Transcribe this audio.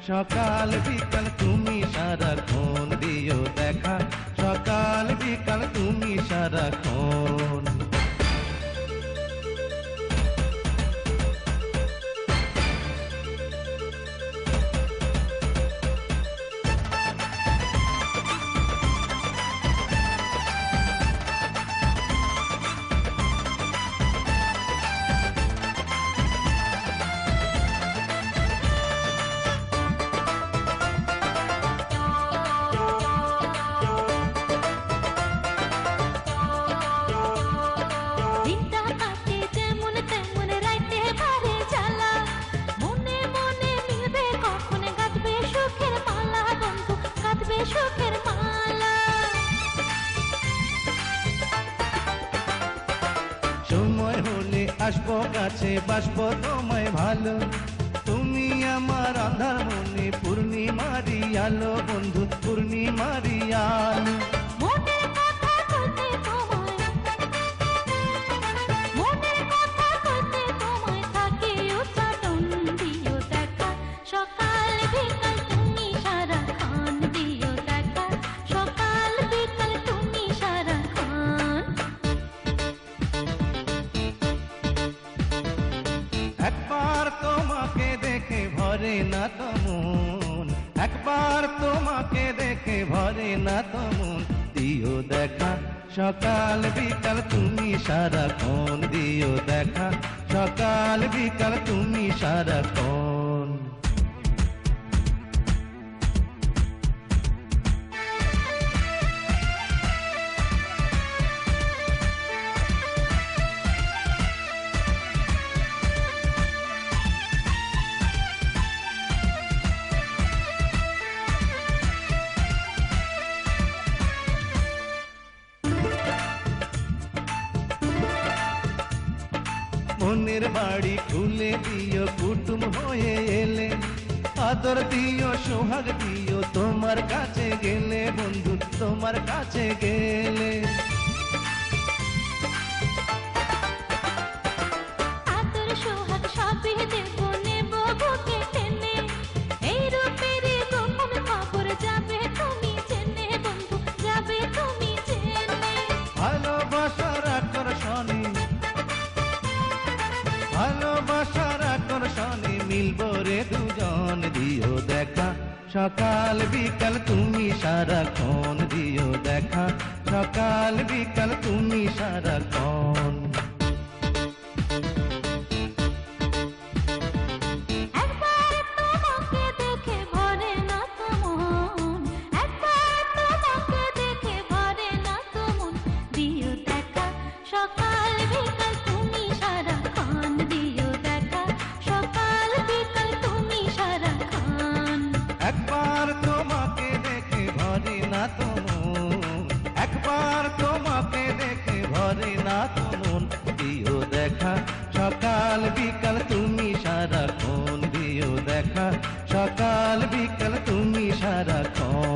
সকাল বিকাল তুমি সারাক্ষণ দিও দেখা, সকাল বিকাল তুমি সারাক্ষণ। সময় হলে আসবো কাছে, বাসবো তোমায় ভালো, তুমি আমার আঁধার মনে পূর্ণিমারি আলো, বন্ধু পূর্ণিমারি আলো। একবার তোমাকে দেখে ভরে না তো মন, একবার তোমাকে দেখে ভরে না তো মন, দিও দেখা সকাল বিকাল তুমি সারাক্ষণ, দিও দেখা সকাল বিকাল তুমি সারাক্ষণ। মনের বাড়ি খুলে দিও কুটুম হয়ে এলে, আদর দিও সোহাগ দিও তোমার কাছে গেলে, বন্ধু তোমার কাছে গেলে। আদর সোহাগ সবই দেব নেব বুকে টেনে, এই রূপেরই গোপন খবর যাবে তুমি জেনে, বন্ধু যাবে তুমি জেনে। ভালোবাসার আকর্ষণে, ভালোবাসার আকর্ষণে মিলবো রে দুজন, দিও দেখা সকাল বিকাল তুমি সারাক্ষণ, দিও দেখা সকাল বিকাল তুমি সারাক্ষণ। একবার তোমাকে দেখে ভরে না তো মন, একবার তোমাকে দেখে ভরে না তো মন, দিও দেখা সকাল বিকাল তুমি সারাক্ষণ, দিও দেখা সকাল বিকাল তুমি সারাক্ষণ।